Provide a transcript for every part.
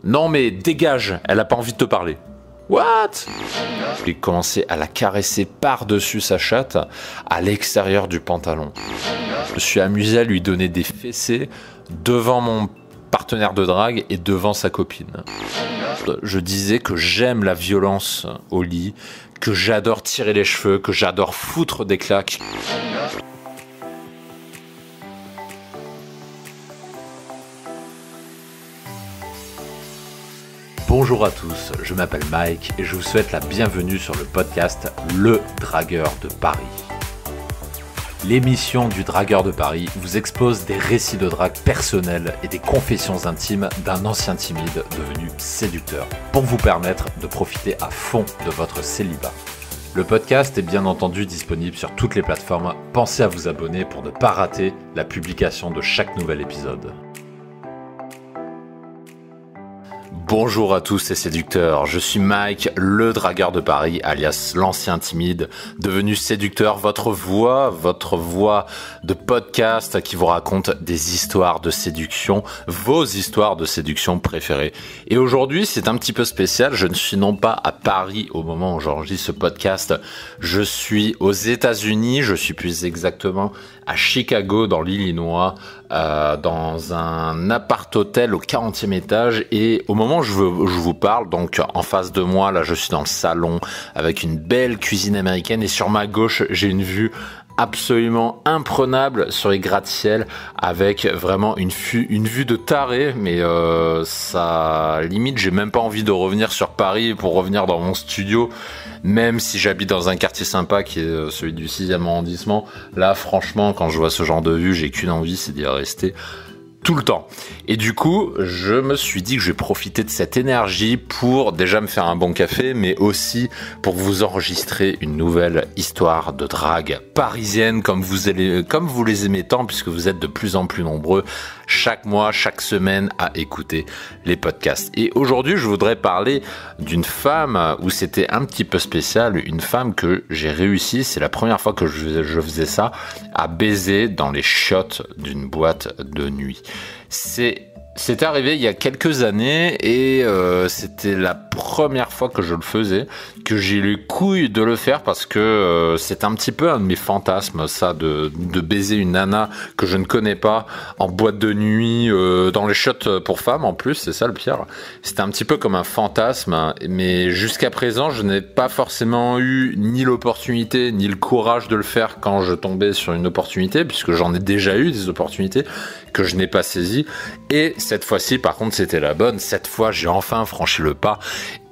Non mais dégage, elle a pas envie de te parler. What? J'ai commencé à la caresser par-dessus sa chatte, à l'extérieur du pantalon. Je me suis amusé à lui donner des fessées devant mon partenaire de drague et devant sa copine. Je disais que j'aime la violence au lit, que j'adore tirer les cheveux, que j'adore foutre des claques. Bonjour à tous, je m'appelle Mike et je vous souhaite la bienvenue sur le podcast Le Dragueur de Paris. L'émission du Dragueur de Paris vous expose des récits de drague personnels et des confessions intimes d'un ancien timide devenu séducteur pour vous permettre de profiter à fond de votre célibat. Le podcast est bien entendu disponible sur toutes les plateformes. Pensez à vous abonner pour ne pas rater la publication de chaque nouvel épisode. Bonjour à tous ces séducteurs, je suis Mike, le dragueur de Paris, alias l'ancien timide, devenu séducteur, votre voix de podcast qui vous raconte des histoires de séduction, vos histoires de séduction préférées. Et aujourd'hui, c'est un petit peu spécial, je ne suis non pas à Paris au moment où j'enregistre ce podcast, je suis aux États-Unis, je suis plus exactement à Chicago dans l'Illinois, dans un appart-hôtel au 40e étage, et au moment où je vous parle, donc en face de moi, là je suis dans le salon avec une belle cuisine américaine et sur ma gauche j'ai une vue absolument imprenable sur les gratte-ciel avec vraiment une vue de taré, mais ça limite j'ai même pas envie de revenir sur Paris pour revenir dans mon studio, même si j'habite dans un quartier sympa qui est celui du 6e arrondissement. Là franchement quand je vois ce genre de vue j'ai qu'une envie, c'est d'y rester tout le temps. Et du coup, je me suis dit que je vais profiter de cette énergie pour déjà me faire un bon café, mais aussi pour vous enregistrer une nouvelle histoire de drague parisienne, comme vous les aimez tant, puisque vous êtes de plus en plus nombreux chaque mois, chaque semaine à écouter les podcasts. Et aujourd'hui, je voudrais parler d'une femme où c'était un petit peu spécial, une femme que j'ai réussi, c'est la première fois que je faisais ça, à baiser dans les chiottes d'une boîte de nuit. C'était arrivé il y a quelques années et c'était la première fois que je le faisais, que j'ai les couilles de le faire parce que c'est un petit peu un de mes fantasmes, ça, de baiser une nana que je ne connais pas en boîte de nuit, dans les chiottes pour femmes en plus, c'est ça le pire. C'était un petit peu comme un fantasme, mais jusqu'à présent, je n'ai pas forcément eu ni l'opportunité ni le courage de le faire quand je tombais sur une opportunité, puisque j'en ai déjà eu des opportunités que je n'ai pas saisies. Et cette fois-ci, par contre, c'était la bonne. Cette fois, j'ai enfin franchi le pas.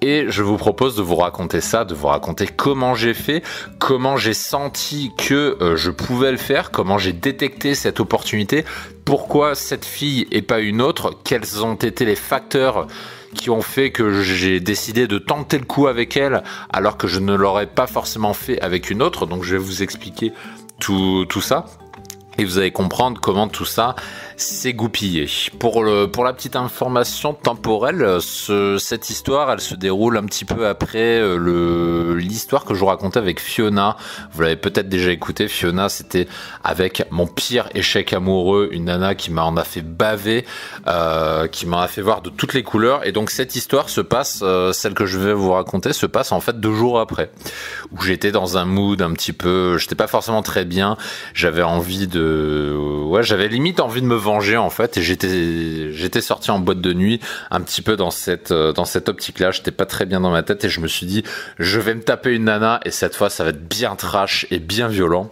Et je vous propose de vous raconter ça, de vous raconter comment j'ai fait, comment j'ai senti que je pouvais le faire, comment j'ai détecté cette opportunité, pourquoi cette fille et pas une autre, quels ont été les facteurs qui ont fait que j'ai décidé de tenter le coup avec elle alors que je ne l'aurais pas forcément fait avec une autre. Donc je vais vous expliquer tout ça. Et vous allez comprendre comment tout ça s'est goupillé. Pour la petite information temporelle, cette histoire, elle se déroule un petit peu après l'histoire que je vous racontais avec Fiona. Vous l'avez peut-être déjà écouté. Fiona, c'était avec mon pire échec amoureux, une nana qui m'en a fait baver, qui m'en a fait voir de toutes les couleurs. Et donc cette histoire se passe, celle que je vais vous raconter, se passe en fait 2 jours après, où j'étais dans un mood un petit peu, j'étais pas forcément très bien. J'avais j'avais limite envie de me venger en fait, et j'étais sorti en boîte de nuit un petit peu dans cette optique-là. J'étais pas très bien dans ma tête et je me suis dit je vais me taper une nana et cette fois ça va être bien trash et bien violent.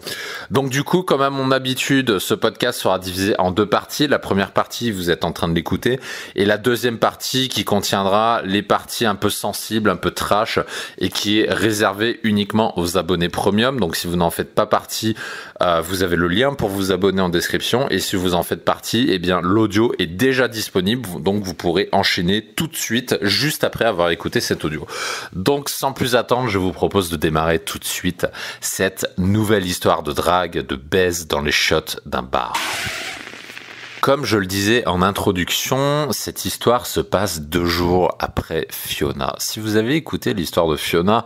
Donc du coup, comme à mon habitude, ce podcast sera divisé en 2 parties. La première partie, vous êtes en train de l'écouter, et la deuxième partie qui contiendra les parties un peu sensibles, un peu trash, et qui est réservée uniquement aux abonnés premium. Donc si vous n'en faites pas partie, vous avez le lien pour vous abonner en description, et si vous en faites partie, eh bien l'audio est déjà disponible, donc vous pourrez enchaîner tout de suite juste après avoir écouté cet audio. Donc sans plus attendre, je vous propose de démarrer tout de suite cette nouvelle histoire de drague, de baise dans les chiottes d'un bar. Comme je le disais en introduction, cette histoire se passe 2 jours après Fiona. Si vous avez écouté l'histoire de Fiona,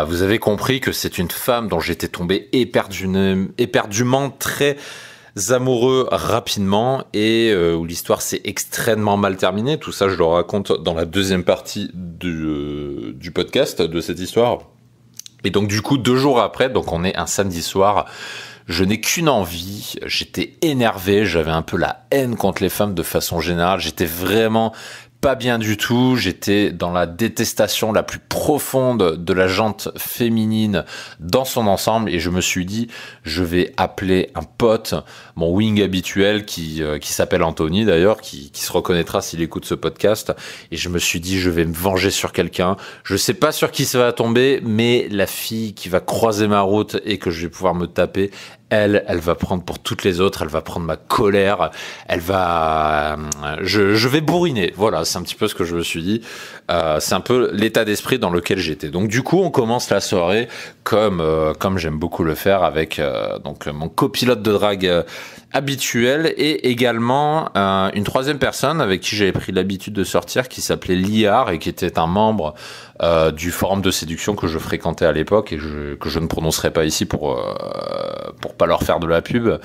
vous avez compris que c'est une femme dont j'étais tombé éperdument très amoureux rapidement et où l'histoire s'est extrêmement mal terminée. Tout ça, je le raconte dans la deuxième partie du podcast de cette histoire. Et donc du coup, 2 jours après, donc on est un samedi soir, je n'ai qu'une envie, j'étais énervé, j'avais un peu la haine contre les femmes de façon générale, j'étais vraiment pas bien du tout, j'étais dans la détestation la plus profonde de la gente féminine dans son ensemble et je me suis dit, je vais appeler un pote, mon wing habituel qui s'appelle Anthony d'ailleurs, qui se reconnaîtra s'il écoute ce podcast, et je me suis dit, je vais me venger sur quelqu'un, je sais pas sur qui ça va tomber, mais la fille qui va croiser ma route et que je vais pouvoir me taper, elle va prendre pour toutes les autres, elle va prendre ma colère, je vais bourriner. Voilà, c'est un petit peu ce que je me suis dit. C'est un peu l'état d'esprit dans lequel j'étais. Donc du coup, on commence la soirée comme j'aime beaucoup le faire avec donc mon copilote de drague habituel et également une troisième personne avec qui j'avais pris l'habitude de sortir qui s'appelait Liard et qui était un membre du forum de séduction que je fréquentais à l'époque et que je ne prononcerai pas ici pour pas leur faire de la pub.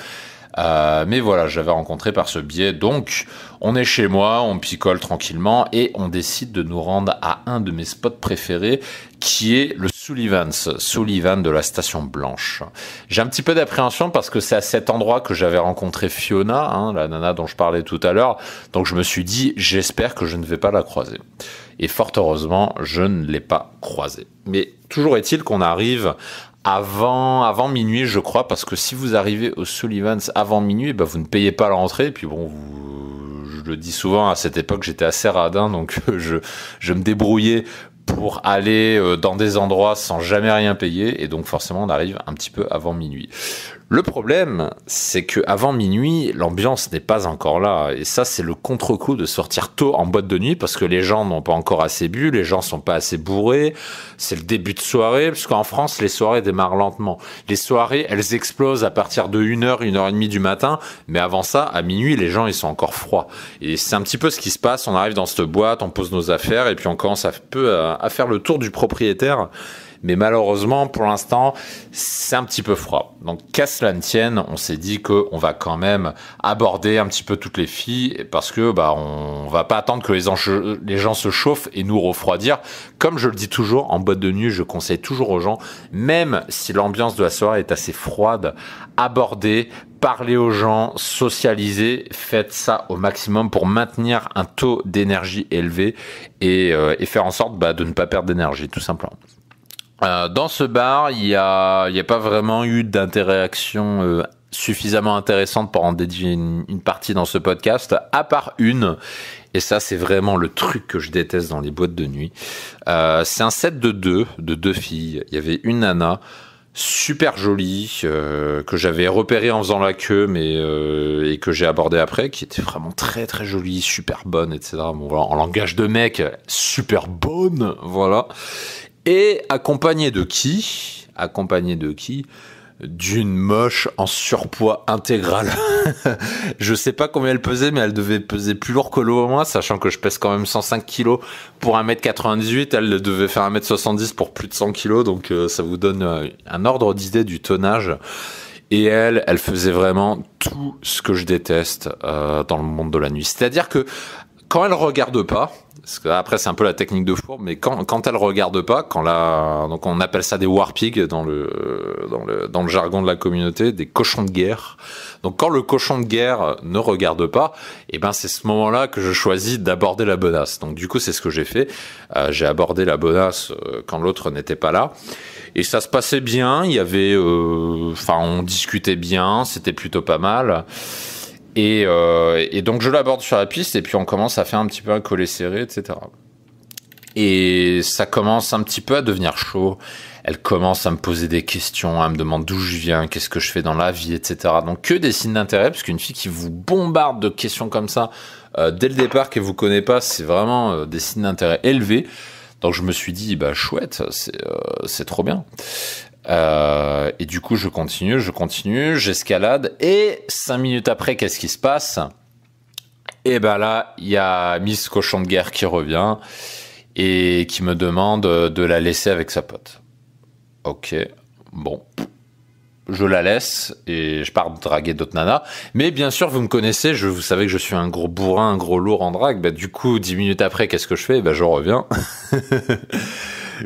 Mais voilà, j'avais rencontré par ce biais. Donc, on est chez moi, on picole tranquillement et on décide de nous rendre à un de mes spots préférés qui est le Sullivan de la Station Blanche. J'ai un petit peu d'appréhension parce que c'est à cet endroit que j'avais rencontré Fiona, la nana dont je parlais tout à l'heure. Donc, je me suis dit, j'espère que je ne vais pas la croiser. Et fort heureusement, je ne l'ai pas croisée. Mais toujours est-il qu'on arrive avant minuit, je crois, parce que si vous arrivez au Sullivan's avant minuit, vous ne payez pas l'entrée. Et puis bon, je le dis souvent, à cette époque, j'étais assez radin, donc je me débrouillais pour aller dans des endroits sans jamais rien payer. Et donc forcément, on arrive un petit peu avant minuit. Le problème, c'est que avant minuit, l'ambiance n'est pas encore là. Et ça, c'est le contre-coup de sortir tôt en boîte de nuit parce que les gens n'ont pas encore assez bu, les gens sont pas assez bourrés. C'est le début de soirée, parce qu'en France, les soirées démarrent lentement. Les soirées, elles explosent à partir de 1h, 1h30 du matin. Mais avant ça, à minuit, les gens, ils sont encore froids. Et c'est un petit peu ce qui se passe. On arrive dans cette boîte, on pose nos affaires et puis on commence à faire le tour du propriétaire. Mais malheureusement, pour l'instant, c'est un petit peu froid. Donc, qu'à cela ne tienne, on s'est dit qu'on va quand même aborder un petit peu toutes les filles parce que on va pas attendre que les gens se chauffent et nous refroidir. Comme je le dis toujours, en boîte de nuit, je conseille toujours aux gens, même si l'ambiance de la soirée est assez froide, abordez, parlez aux gens, socialisez, faites ça au maximum pour maintenir un taux d'énergie élevé et faire en sorte de ne pas perdre d'énergie, tout simplement. Dans ce bar, il y a pas vraiment eu d'interaction suffisamment intéressante pour en dédier une partie dans ce podcast, à part une, et ça c'est vraiment le truc que je déteste dans les boîtes de nuit. C'est un set de deux filles. Il y avait une nana super jolie que j'avais repérée en faisant la queue, et que j'ai abordée après, qui était vraiment très très jolie, super bonne, etc. Bon, voilà, en langage de mec, super bonne, voilà. Et accompagné de qui ? D'une moche en surpoids intégral. Je sais pas combien elle pesait, mais elle devait peser plus lourd que l'eau au moins, sachant que je pèse quand même 105 kilos pour 1m98, elle devait faire 1m70 pour plus de 100 kilos, donc ça vous donne un ordre d'idée du tonnage. Et elle faisait vraiment tout ce que je déteste dans le monde de la nuit. C'est-à-dire que quand elle regarde pas, parce que après c'est un peu la technique de fourbe, mais quand elle regarde pas, donc on appelle ça des warpigs dans le jargon de la communauté, des cochons de guerre. Donc quand le cochon de guerre ne regarde pas, c'est ce moment-là que je choisis d'aborder la bonasse. Donc du coup c'est ce que j'ai fait. J'ai abordé la bonasse quand l'autre n'était pas là. Et ça se passait bien, il y avait on discutait bien, c'était plutôt pas mal. Et donc je l'aborde sur la piste et puis on commence à faire un petit peu un collet serré, etc. Et ça commence un petit peu à devenir chaud. Elle commence à me poser des questions, à me demander d'où je viens, qu'est-ce que je fais dans la vie, etc. Donc que des signes d'intérêt, parce qu'une fille qui vous bombarde de questions comme ça dès le départ qu'elle vous connaît pas, c'est vraiment des signes d'intérêt élevés. Donc je me suis dit chouette, c'est trop bien. Et du coup je continue, j'escalade et 5 minutes après qu'est-ce qui se passe ? Et là il y a Miss Cochon de Guerre qui revient et qui me demande de la laisser avec sa pote. Ok, bon, je la laisse et je pars draguer d'autres nanas. Mais bien sûr, vous me connaissez, vous savez que je suis un gros bourrin, un gros lourd en drague. Bah, du coup, 10 minutes après, qu'est-ce que je fais? Bah, je reviens.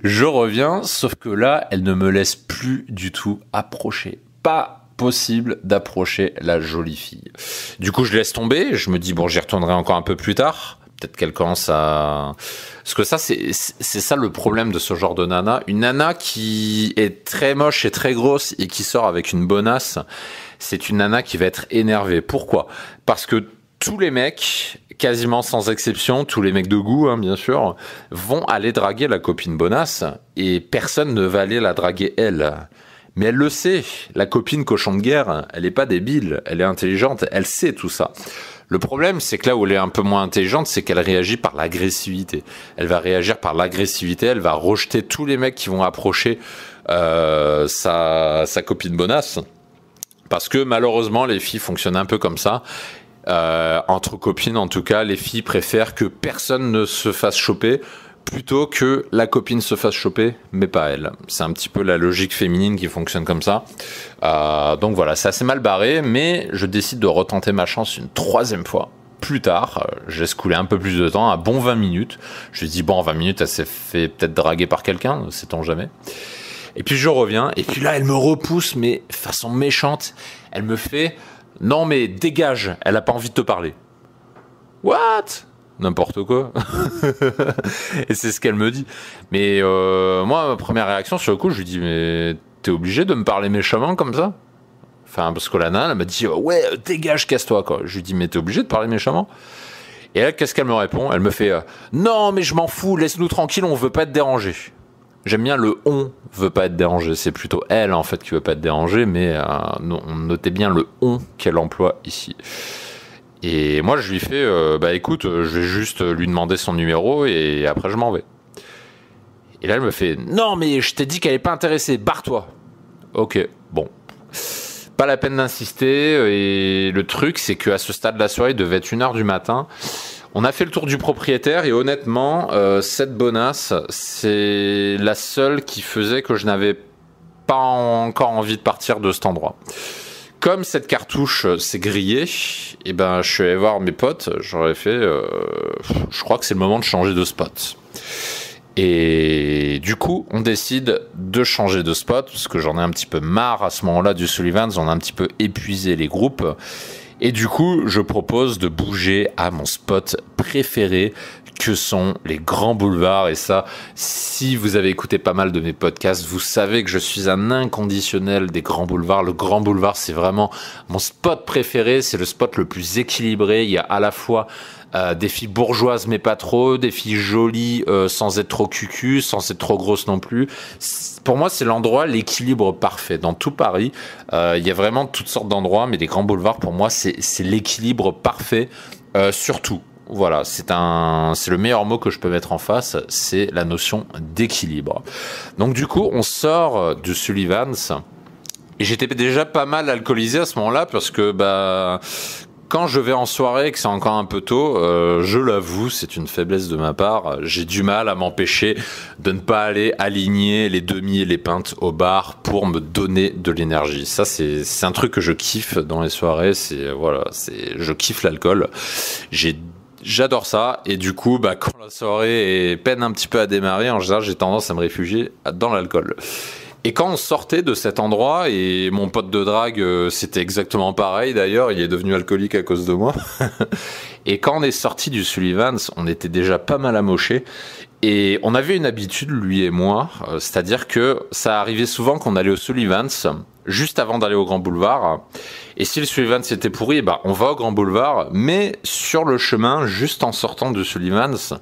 Je reviens, sauf que là, elle ne me laisse plus du tout approcher. Pas possible d'approcher la jolie fille. Du coup, je laisse tomber. Je me dis, bon, j'y retournerai encore un peu plus tard. Peut-être qu'elle commence à... Parce que ça, c'est ça le problème de ce genre de nana. Une nana qui est très moche et très grosse et qui sort avec une bonasse, c'est une nana qui va être énervée. Pourquoi? Parce que tous les mecs, quasiment sans exception, tous les mecs de goût, hein, bien sûr, vont aller draguer la copine bonasse et personne ne va aller la draguer elle. Mais elle le sait, la copine cochon de guerre, elle est pas débile, elle est intelligente, elle sait tout ça. Le problème, c'est que là où elle est un peu moins intelligente, c'est qu'elle réagit par l'agressivité. Elle va réagir par l'agressivité, elle va rejeter tous les mecs qui vont approcher sa copine bonasse. Parce que malheureusement, les filles fonctionnent un peu comme ça. Entre copines, en tout cas, les filles préfèrent que personne ne se fasse choper plutôt que la copine se fasse choper, mais pas elle. C'est un petit peu la logique féminine qui fonctionne comme ça. Donc voilà, c'est assez mal barré, mais je décide de retenter ma chance une troisième fois. Plus tard, je laisse couler un peu plus de temps, un bon 20 minutes. Je me dis, bon, en 20 minutes, elle s'est fait peut-être draguer par quelqu'un, sait-on jamais. Et puis je reviens, et puis là, elle me repousse, mais façon méchante. Elle me fait, non mais dégage, elle a pas envie de te parler. What? N'importe quoi. Et c'est ce qu'elle me dit. Mais moi, ma première réaction sur le coup, je lui dis, mais t'es obligé de me parler méchamment comme ça? Enfin, parce que la nana, elle m'a dit, ouais, dégage, casse-toi, quoi. Je lui dis, mais t'es obligé de parler méchamment? Et elle, qu'est-ce qu'elle me répond? Elle me fait, non, mais je m'en fous, laisse-nous tranquille, on veut pas être dérangé. J'aime bien le on veut pas être dérangé. C'est plutôt elle, en fait, qui veut pas être dérangée, mais on notait bien le on qu'elle emploie ici. Et moi, je lui fais, bah écoute, je vais juste lui demander son numéro et après je m'en vais. Et là, elle me fait, non, mais je t'ai dit qu'elle est pas intéressée, barre-toi. Ok, bon. Pas la peine d'insister. Et le truc, c'est qu'à ce stade de la soirée, il devait être 1h du matin. On a fait le tour du propriétaire et honnêtement, cette bonasse, c'est la seule qui faisait que je n'avais pas encore envie de partir de cet endroit. Comme cette cartouche s'est grillée, et ben, je suis allé voir mes potes, j'aurais fait, je crois que c'est le moment de changer de spot. Et du coup, on décide de changer de spot, parce que j'en ai un petit peu marre à ce moment-là du Sullivan's, on a un petit peu épuisé les groupes. Et du coup, je propose de bouger à mon spot préféré, que sont les grands boulevards. Et ça, si vous avez écouté pas mal de mes podcasts, vous savez que je suis un inconditionnel des grands boulevards. Le grand boulevard, c'est vraiment mon spot préféré. C'est le spot le plus équilibré. Il y a à la fois des filles bourgeoises mais pas trop, des filles jolies sans être trop cucu, sans être trop grosses non plus. Pour moi, c'est l'endroit, l'équilibre parfait. Dans tout Paris, il y a vraiment toutes sortes d'endroits, mais les grands boulevards, pour moi, c'est l'équilibre parfait, surtout. Voilà, c'est le meilleur mot que je peux mettre en face, c'est la notion d'équilibre. Donc du coup, on sort du Sullivan's et j'étais déjà pas mal alcoolisé à ce moment-là parce que quand je vais en soirée et que c'est encore un peu tôt, je l'avoue, c'est une faiblesse de ma part, j'ai du mal à m'empêcher de ne pas aller aligner les demi et les pintes au bar pour me donner de l'énergie. Ça, c'est un truc que je kiffe dans les soirées, je kiffe l'alcool. J'adore ça, et du coup, quand la soirée peine un petit peu à démarrer, en général, j'ai tendance à me réfugier dans l'alcool. Et quand on sortait de cet endroit, et mon pote de drague, c'était exactement pareil d'ailleurs, il est devenu alcoolique à cause de moi. Et quand on est sorti du Sullivan's, on était déjà pas mal amochés. Et on avait une habitude, lui et moi, c'est-à-dire que ça arrivait souvent qu'on allait au Sullivan's, juste avant d'aller au Grand Boulevard. Et si le Sullivan's était pourri, on va au Grand Boulevard, mais sur le chemin, juste en sortant du Sullivan's,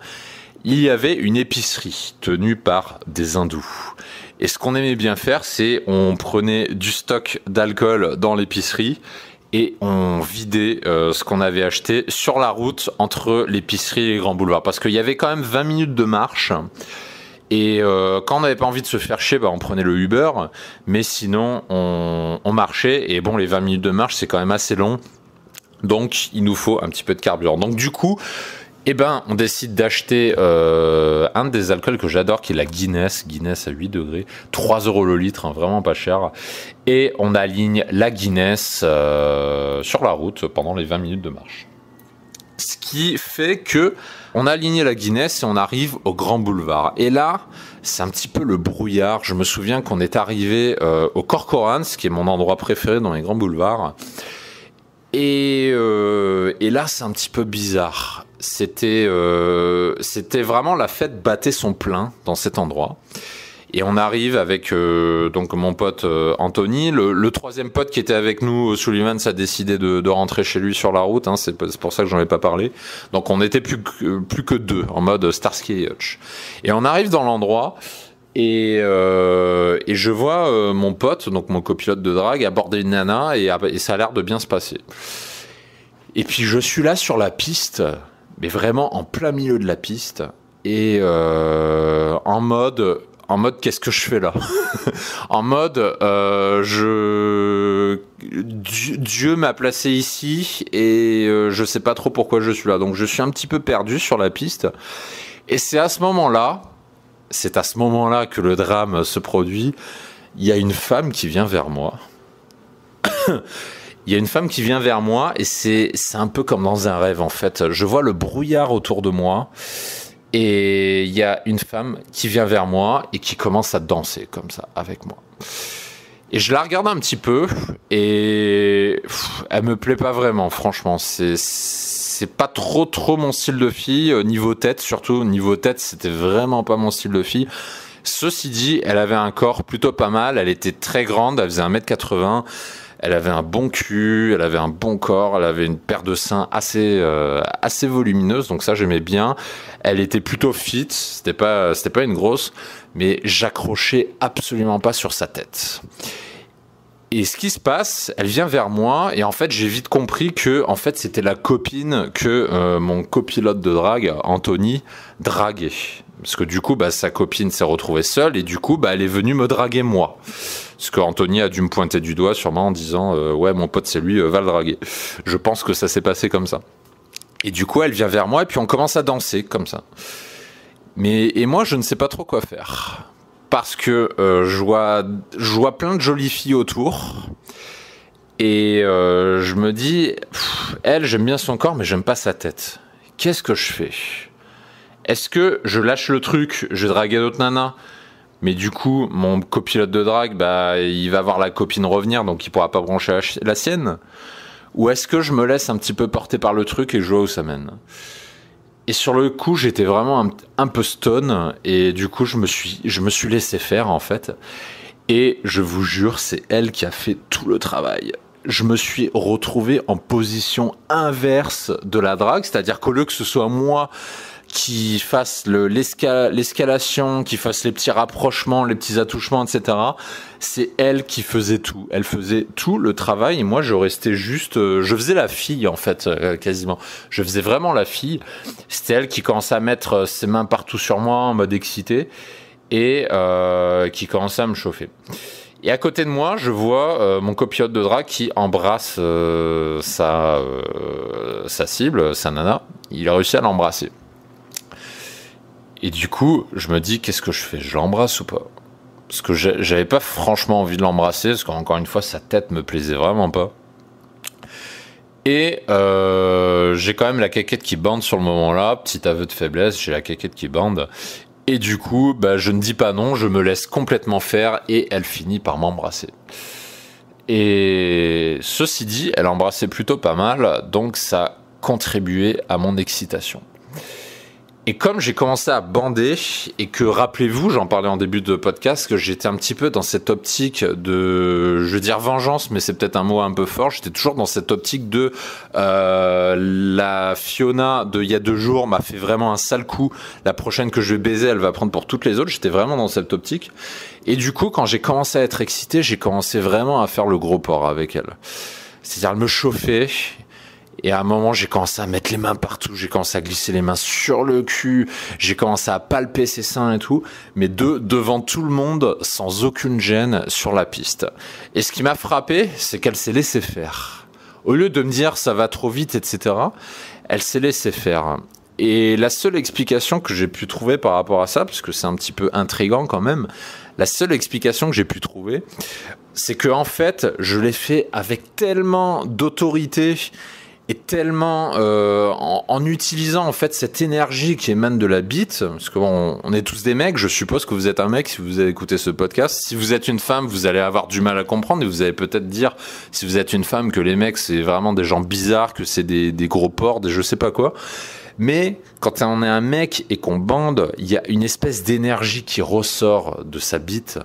il y avait une épicerie tenue par des hindous. Et ce qu'on aimait bien faire, c'est on prenait du stock d'alcool dans l'épicerie et on vidait ce qu'on avait acheté sur la route entre l'épicerie et les grands boulevards. Parce qu'il y avait quand même 20 minutes de marche. Et quand on n'avait pas envie de se faire chier, on prenait le Uber. Mais sinon, on marchait. Et bon, les 20 minutes de marche, c'est quand même assez long. Donc, il nous faut un petit peu de carburant. Donc, du coup, Eh ben, on décide d'acheter un des alcools que j'adore, qui est la Guinness à 8 degrés, 3 € le litre, hein, vraiment pas cher. Et on aligne la Guinness sur la route pendant les 20 minutes de marche. Ce qui fait que on a aligné la Guinness et on arrive au Grand Boulevard. Et là, c'est un petit peu le brouillard. Je me souviens qu'on est arrivé au Corcoran, ce qui est mon endroit préféré dans les grands boulevards. Et là, c'est un petit peu bizarre. C'était vraiment la fête battait son plein dans cet endroit. Et on arrive avec donc mon pote Anthony, le troisième pote qui était avec nous, Sullivan, a décidé de rentrer chez lui sur la route. Hein, c'est pour ça que j'en ai pas parlé. Donc on était plus que deux en mode Starsky et Hutch. Et on arrive dans l'endroit. Et je vois mon pote, donc mon copilote de drague, aborder une nana et ça a l'air de bien se passer. Et puis je suis là sur la piste, mais vraiment en plein milieu de la piste, et en mode qu'est-ce que je fais là? En mode Dieu m'a placé ici et je sais pas trop pourquoi je suis là. Donc je suis un petit peu perdu sur la piste. Et c'est à ce moment-là que le drame se produit. Il y a une femme qui vient vers moi. Il y a une femme qui vient vers moi et c'est un peu comme dans un rêve en fait. Je vois le brouillard autour de moi et il y a une femme qui vient vers moi et qui commence à danser comme ça avec moi. Et je la regarde un petit peu et elle me plaît pas vraiment, franchement. C'est pas trop mon style de fille, niveau tête surtout. Niveau tête, c'était vraiment pas mon style de fille. Ceci dit, elle avait un corps plutôt pas mal, elle était très grande, elle faisait 1m80, elle avait un bon cul, elle avait un bon corps, elle avait une paire de seins assez volumineuse, donc ça j'aimais bien. Elle était plutôt fit, c'était pas une grosse, mais j'accrochais absolument pas sur sa tête. Et ce qui se passe, elle vient vers moi et en fait j'ai vite compris que en fait c'était la copine que mon copilote de drague, Anthony, draguait. Parce que du coup, sa copine s'est retrouvée seule et du coup, elle est venue me draguer moi. Parce qu'Anthony a dû me pointer du doigt sûrement en disant ouais, mon pote c'est lui, va le draguer. Je pense que ça s'est passé comme ça. Et du coup, elle vient vers moi et puis on commence à danser comme ça. Et moi, je ne sais pas trop quoi faire. Parce que je vois plein de jolies filles autour. Et je me dis, elle, j'aime bien son corps, mais j'aime pas sa tête. Qu'est-ce que je fais ? Est-ce que je lâche le truc, je vais draguer d'autres nanas, mais du coup, mon copilote de drague, il va voir la copine revenir, donc il pourra pas brancher la sienne ? Ou est-ce que je me laisse un petit peu porter par le truc et je vois où ça mène ? Et sur le coup, j'étais vraiment un peu stone, et du coup, je me suis laissé faire, en fait. Et je vous jure, c'est elle qui a fait tout le travail. Je me suis retrouvé en position inverse de la drague, c'est-à-dire qu'au lieu que ce soit moi qui fasse l'escalation, qui fasse les petits rapprochements, les petits attouchements, etc. C'est elle qui faisait tout. Elle faisait tout le travail et moi je restais juste... je faisais la fille en fait, quasiment. Je faisais vraiment la fille. C'était elle qui commençait à mettre ses mains partout sur moi en mode excité et qui commençait à me chauffer. Et à côté de moi, je vois mon copilote de drague qui embrasse sa cible, sa nana. Il a réussi à l'embrasser. Et du coup, je me dis, qu'est-ce que je fais ? Je l'embrasse ou pas ? Parce que j'avais pas franchement envie de l'embrasser, parce qu'encore une fois, sa tête me plaisait vraiment pas. Et j'ai quand même la caquette qui bande sur le moment-là, petit aveu de faiblesse, j'ai la caquette qui bande. Et du coup, je ne dis pas non, je me laisse complètement faire, et elle finit par m'embrasser. Et ceci dit, elle embrassait plutôt pas mal, donc ça contribuait à mon excitation. Et comme j'ai commencé à bander, et que rappelez-vous, j'en parlais en début de podcast, que j'étais un petit peu dans cette optique de, je veux dire vengeance, mais c'est peut-être un mot un peu fort, j'étais toujours dans cette optique de la Fiona de il y a 2 jours m'a fait vraiment un sale coup, la prochaine que je vais baiser, elle va prendre pour toutes les autres, j'étais vraiment dans cette optique. Et du coup, quand j'ai commencé à être excité, j'ai commencé vraiment à faire le gros porc avec elle. C'est-à-dire, elle me chauffait. Et à un moment, j'ai commencé à mettre les mains partout, j'ai commencé à glisser les mains sur le cul, j'ai commencé à palper ses seins et tout, mais devant tout le monde, sans aucune gêne, sur la piste. Et ce qui m'a frappé, c'est qu'elle s'est laissée faire. Au lieu de me dire ça va trop vite, etc., elle s'est laissée faire. Et la seule explication que j'ai pu trouver par rapport à ça, parce que c'est un petit peu intriguant quand même, la seule explication que j'ai pu trouver, c'est que en fait, je l'ai fait avec tellement d'autorité et tellement en utilisant en fait cette énergie qui émane de la bite, parce que bon, on est tous des mecs, je suppose que vous êtes un mec si vous avez écouté ce podcast. Si vous êtes une femme, vous allez avoir du mal à comprendre et vous allez peut-être dire, si vous êtes une femme, que les mecs c'est vraiment des gens bizarres, que c'est des gros porcs, des je sais pas quoi. Mais quand on est un mec et qu'on bande, il y a une espèce d'énergie qui ressort de sa bite.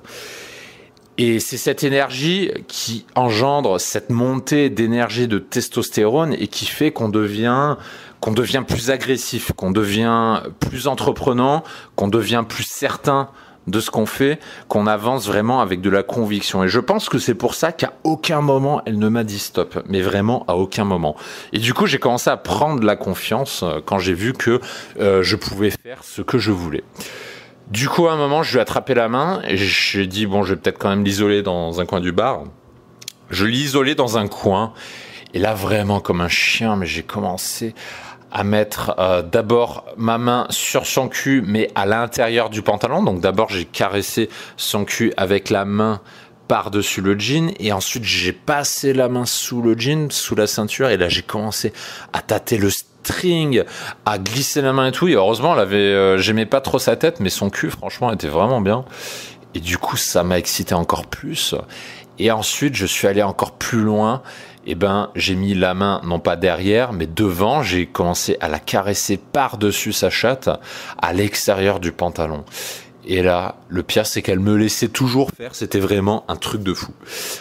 Et c'est cette énergie qui engendre cette montée d'énergie de testostérone et qui fait qu'on devient plus agressif, qu'on devient plus entreprenant, qu'on devient plus certain de ce qu'on fait, qu'on avance vraiment avec de la conviction. Et je pense que c'est pour ça qu'à aucun moment elle ne m'a dit stop, mais vraiment à aucun moment. Et du coup, j'ai commencé à prendre la confiance quand j'ai vu que je pouvais faire ce que je voulais. Du coup, à un moment, je lui ai attrapé la main et j'ai dit, bon, je vais peut-être quand même l'isoler dans un coin du bar. Je l'ai isolé dans un coin. Et là, vraiment comme un chien, mais j'ai commencé à mettre d'abord ma main sur son cul, mais à l'intérieur du pantalon. Donc d'abord, j'ai caressé son cul avec la main par-dessus le jean. Et ensuite, j'ai passé la main sous le jean, sous la ceinture. Et là, j'ai commencé à tâter le string, à glisser la main et tout. Et heureusement, j'aimais pas trop sa tête, mais son cul, franchement, était vraiment bien. Et du coup, ça m'a excité encore plus. Et ensuite, je suis allé encore plus loin. Et j'ai mis la main, non pas derrière, mais devant. J'ai commencé à la caresser par-dessus sa chatte, à l'extérieur du pantalon. Et là, le pire, c'est qu'elle me laissait toujours faire. C'était vraiment un truc de fou.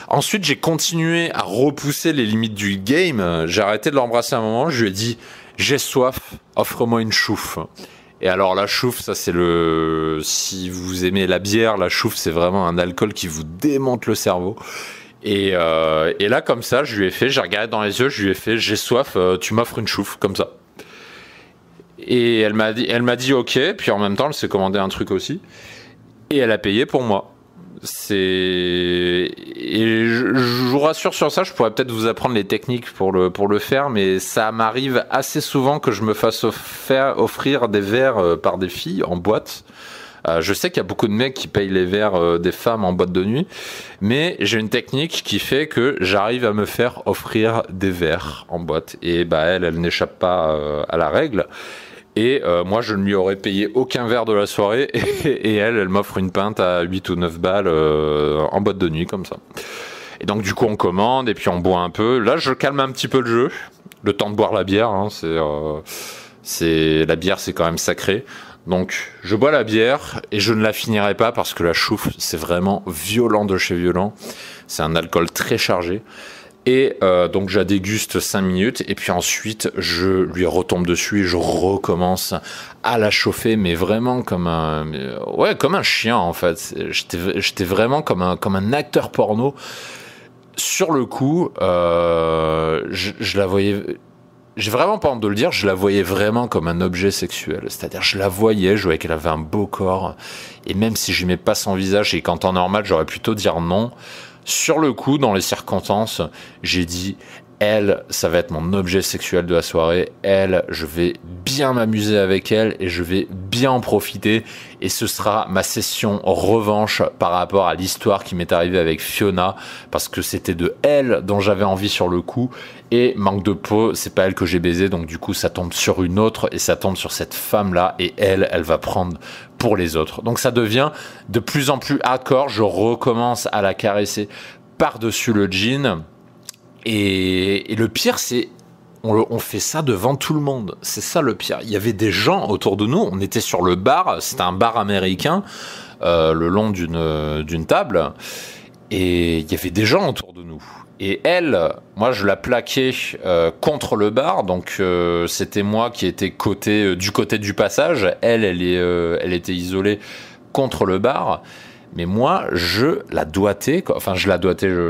Ensuite, j'ai continué à repousser les limites du game. J'ai arrêté de l'embrasser un moment. Je lui ai dit, j'ai soif, offre-moi une chouffe. Et alors la chouffe, ça c'est si vous aimez la bière, la chouffe c'est vraiment un alcool qui vous démonte le cerveau. Et là comme ça, j'ai regardé dans les yeux, je lui ai fait, j'ai soif, tu m'offres une chouffe, comme ça. Et elle m'a dit ok, puis en même temps elle s'est commandé un truc aussi. Et elle a payé pour moi. Et je vous rassure sur ça, je pourrais peut-être vous apprendre les techniques pour le faire, mais ça m'arrive assez souvent que je me fasse offrir des verres par des filles en boîte. Je sais qu'il y a beaucoup de mecs qui payent les verres des femmes en boîte de nuit, mais j'ai une technique qui fait que j'arrive à me faire offrir des verres en boîte. Et elle n'échappe pas à la règle. Et moi, je ne lui aurais payé aucun verre de la soirée. Et elle m'offre une pinte à 8 ou 9 balles en boîte de nuit, comme ça. Et donc, du coup, on commande et puis on boit un peu. Là, je calme un petit peu le jeu. Le temps de boire la bière, hein, la bière, c'est quand même sacré. Donc, je bois la bière et je ne la finirai pas parce que la chouffe, c'est vraiment violent de chez violent. C'est un alcool très chargé. Et donc je la déguste 5 minutes et puis ensuite je lui retombe dessus et je recommence à la chauffer, mais vraiment comme un chien en fait. J'étais vraiment comme un acteur porno. Sur le coup, je la voyais. J'ai vraiment pas honte de le dire, je la voyais vraiment comme un objet sexuel. C'est-à-dire, je voyais qu'elle avait un beau corps. Et même si j'aimais pas son visage et qu'en temps normal, j'aurais plutôt dire non. Sur le coup, dans les circonstances, j'ai dit, elle, ça va être mon objet sexuel de la soirée. Elle, je vais bien m'amuser avec elle et je vais bien en profiter. Et ce sera ma session revanche par rapport à l'histoire qui m'est arrivée avec Fiona. Parce que c'était de elle dont j'avais envie sur le coup. Et manque de peau, c'est pas elle que j'ai baisé. Donc du coup, ça tombe sur une autre et ça tombe sur cette femme-là. Et elle va prendre pour les autres. Donc ça devient de plus en plus hardcore. Je recommence à la caresser par-dessus le jean. Et le pire, c'est on fait ça devant tout le monde. C'est ça le pire. Il y avait des gens autour de nous. On était sur le bar. C'était un bar américain le long d'une table. Et il y avait des gens autour de nous. Et elle, moi, je la plaquais contre le bar. Donc, c'était moi qui étais du côté du passage. Elle était isolée contre le bar. Mais moi, je la doigtais. Enfin,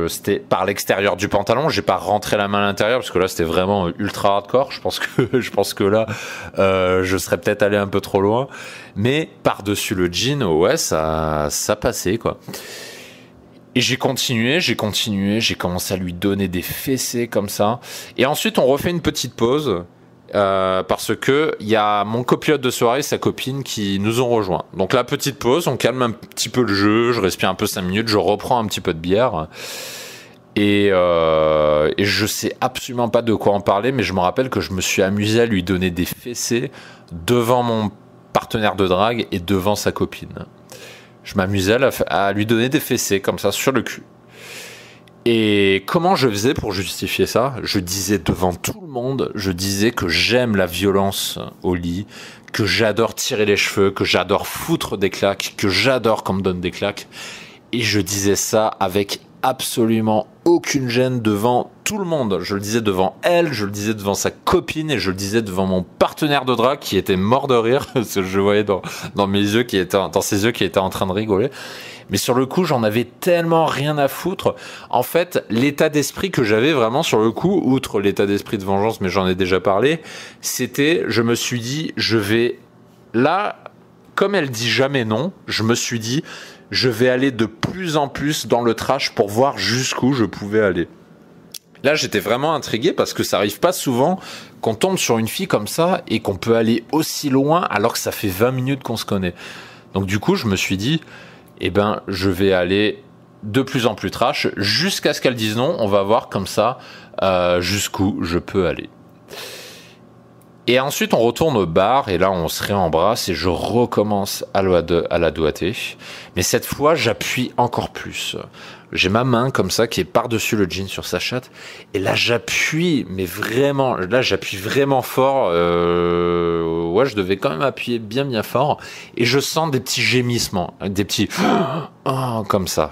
c'était par l'extérieur du pantalon. J'ai pas rentré la main à l'intérieur parce que là, c'était vraiment ultra hardcore. Je pense que là, je serais peut-être allé un peu trop loin. Mais par-dessus le jean, ouais, ça passait, quoi. Et j'ai continué, j'ai commencé à lui donner des fessées comme ça. Et ensuite, on refait une petite pause. parce que il y a mon copilote de soirée et sa copine qui nous ont rejoints. Donc la petite pause, on calme un petit peu le jeu, je respire un peu 5 minutes, je reprends un petit peu de bière. Et je sais absolument pas de quoi en parler, mais je me rappelle que je me suis amusé à lui donner des fessées devant mon partenaire de drague et devant sa copine. Je m'amusais à lui donner des fessées comme ça sur le cul. Et comment je faisais pour justifier ça? Je disais devant tout le monde, je disais que j'aime la violence au lit, que j'adore tirer les cheveux, que j'adore foutre des claques, que j'adore qu'on me donne des claques. Et je disais ça avec absolument aucune gêne devant tout le monde. Je le disais devant elle, je le disais devant sa copine et je le disais devant mon partenaire de drague qui était mort de rire parce que je voyais dans mes yeux dans ses yeux qui était en train de rigoler. Mais sur le coup, j'en avais tellement rien à foutre. En fait, l'état d'esprit que j'avais vraiment sur le coup, outre l'état d'esprit de vengeance, mais j'en ai déjà parlé, c'était, je me suis dit, je vais là, comme elle dit jamais non, je me suis dit, je vais aller de plus en plus dans le trash pour voir jusqu'où je pouvais aller. Là, j'étais vraiment intrigué parce que ça arrive pas souvent qu'on tombe sur une fille comme ça et qu'on peut aller aussi loin alors que ça fait 20 minutes qu'on se connaît. Donc du coup, je me suis dit, eh ben, je vais aller de plus en plus trash jusqu'à ce qu'elle dise non. On va voir comme ça jusqu'où je peux aller. Et ensuite, on retourne au bar, et là, on se réembrasse, et je recommence à la doigter. Mais cette fois, j'appuie encore plus. J'ai ma main, comme ça, qui est par-dessus le jean sur sa chatte, et là, j'appuie, mais vraiment, là, j'appuie vraiment fort. Ouais, je devais quand même appuyer bien fort, et je sens des petits gémissements, des petits... Oh, comme ça.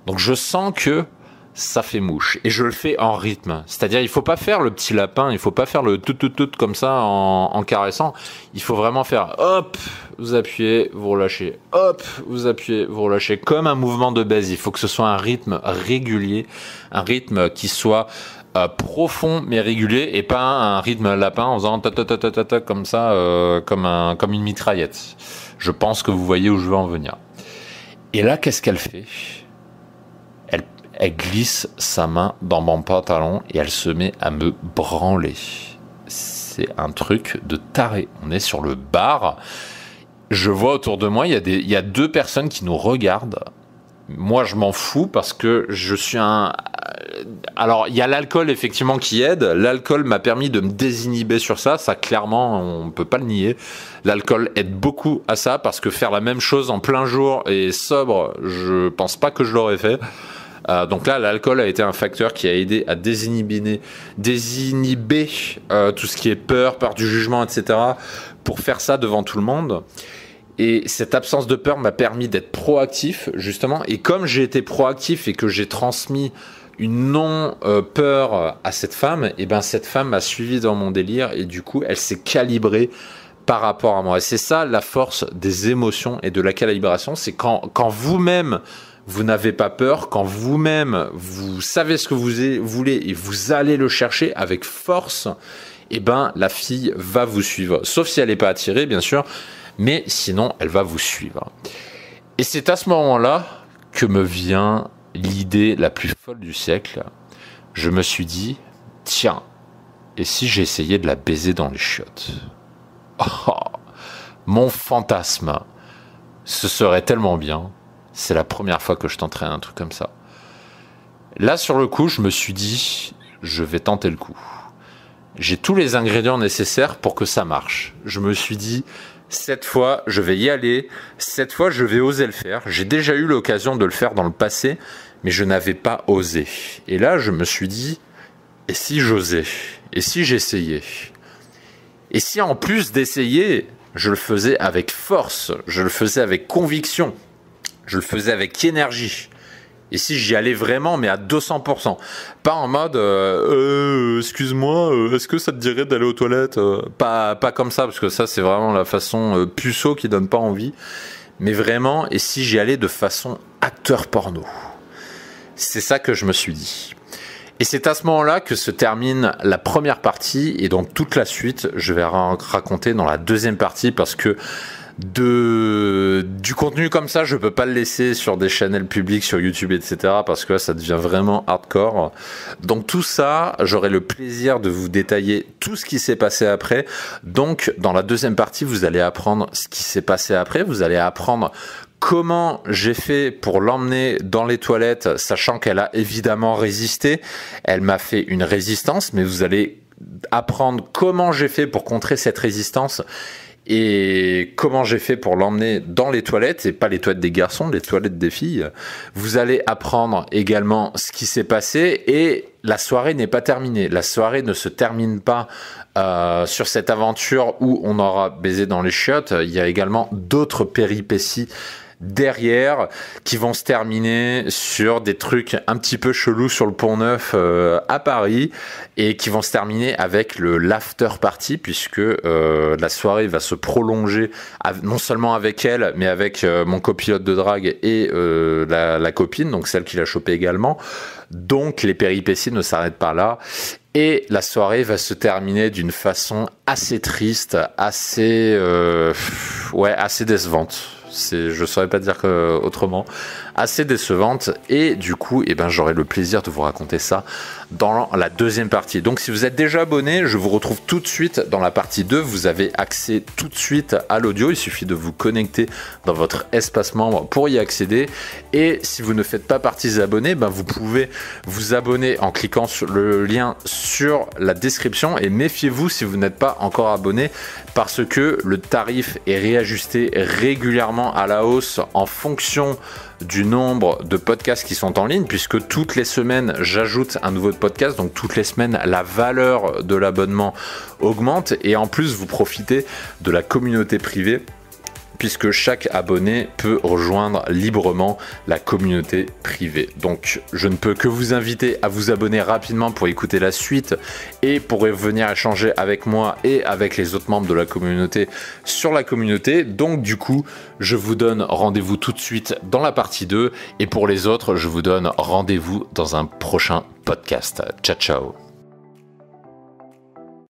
Donc, je sens que ça fait mouche, et je le fais en rythme, c'est-à-dire il faut pas faire le petit lapin, il faut pas faire le tout comme ça en caressant, il faut vraiment faire hop, vous appuyez, vous relâchez, hop, vous appuyez, vous relâchez, comme un mouvement de baise. Il faut que ce soit un rythme régulier, un rythme qui soit profond mais régulier, et pas un rythme lapin en faisant ta comme ça, comme une mitraillette. Je pense que vous voyez où je veux en venir. Et là, qu'est-ce qu'elle fait? Elle glisse sa main dans mon pantalon et elle se met à me branler. C'est un truc de taré. On est sur le bar. Je vois autour de moi, il y a 2 personnes qui nous regardent. Moi, je m'en fous parce que je suis un... Alors, il y a l'alcool, effectivement, qui aide. L'alcool m'a permis de me désinhiber sur ça. Ça, clairement, on ne peut pas le nier. L'alcool aide beaucoup à ça parce que faire la même chose en plein jour et sobre, je pense pas que je l'aurais fait. Donc là, l'alcool a été un facteur qui a aidé à désinhiber tout ce qui est peur du jugement, etc. pour faire ça devant tout le monde. Et cette absence de peur m'a permis d'être proactif, justement. Et comme j'ai été proactif et que j'ai transmis une non-peur à cette femme, et ben cette femme m'a suivi dans mon délire et du coup, elle s'est calibrée par rapport à moi. Et c'est ça la force des émotions et de la calibration, c'est quand vous-même vous n'avez pas peur, quand vous-même vous savez ce que vous voulez et vous allez le chercher avec force, et ben la fille va vous suivre. Sauf si elle n'est pas attirée, bien sûr, mais sinon elle va vous suivre. Et c'est à ce moment-là que me vient l'idée la plus folle du siècle. Je me suis dit, tiens, et si j'essayais de la baiser dans les chiottes? Oh, mon fantasme, ce serait tellement bien. C'est la première fois que je tenterais un truc comme ça. Là, sur le coup, je me suis dit, je vais tenter le coup. J'ai tous les ingrédients nécessaires pour que ça marche. Je me suis dit, cette fois, je vais y aller. Cette fois, je vais oser le faire. J'ai déjà eu l'occasion de le faire dans le passé, mais je n'avais pas osé. Et là, je me suis dit, et si j'osais? Et si j'essayais? Et si en plus d'essayer, je le faisais avec force, je le faisais avec conviction, je le faisais avec énergie. Et si j'y allais vraiment, mais à 200%. Pas en mode, excuse-moi, est-ce que ça te dirait d'aller aux toilettes? Pas comme ça, parce que ça, c'est vraiment la façon puceau qui donne pas envie. Mais vraiment, et si j'y allais de façon acteur porno? C'est ça que je me suis dit. Et c'est à ce moment-là que se termine la première partie, et donc toute la suite, je vais raconter dans la deuxième partie, parce que du contenu comme ça, je peux pas le laisser sur des channels publics, sur YouTube, etc. parce que là, ça devient vraiment hardcore. Donc tout ça, j'aurai le plaisir de vous détailler tout ce qui s'est passé après. Donc dans la deuxième partie, vous allez apprendre ce qui s'est passé après. Vous allez apprendre comment j'ai fait pour l'emmener dans les toilettes, sachant qu'elle a évidemment résisté. Elle m'a fait une résistance, mais vous allez apprendre comment j'ai fait pour contrer cette résistance et comment j'ai fait pour l'emmener dans les toilettes, et pas les toilettes des garçons, les toilettes des filles. Vous allez apprendre également ce qui s'est passé, et la soirée n'est pas terminée. La soirée ne se termine pas sur cette aventure où on aura baisé dans les chiottes. Il y a également d'autres péripéties derrière qui vont se terminer sur des trucs un petit peu chelous sur le Pont Neuf à Paris, et qui vont se terminer avec l'after party, puisque la soirée va se prolonger non seulement avec elle, mais avec mon copilote de drague et la copine, donc celle qui l'a chopé également. Donc les péripéties ne s'arrêtent pas là, et la soirée va se terminer d'une façon assez triste, assez décevante. Je saurais pas dire autrement, assez décevante, et du coup j'aurai le plaisir de vous raconter ça dans la deuxième partie. Donc si vous êtes déjà abonné, je vous retrouve tout de suite dans la partie 2. Vous avez accès tout de suite à l'audio, il suffit de vous connecter dans votre espace membre pour y accéder. Et si vous ne faites pas partie des abonnés, vous pouvez vous abonner en cliquant sur le lien sur la description, et méfiez-vous si vous n'êtes pas encore abonné, parce que le tarif est réajusté régulièrement à la hausse en fonction du nombre de podcasts qui sont en ligne, puisque toutes les semaines j'ajoute un nouveau podcast, donc toutes les semaines la valeur de l'abonnement augmente, et en plus vous profitez de la communauté privée, puisque chaque abonné peut rejoindre librement la communauté privée. Donc je ne peux que vous inviter à vous abonner rapidement pour écouter la suite, et pour venir échanger avec moi et avec les autres membres de la communauté sur la communauté. Donc du coup, je vous donne rendez-vous tout de suite dans la partie 2, et pour les autres, je vous donne rendez-vous dans un prochain podcast. Ciao ciao.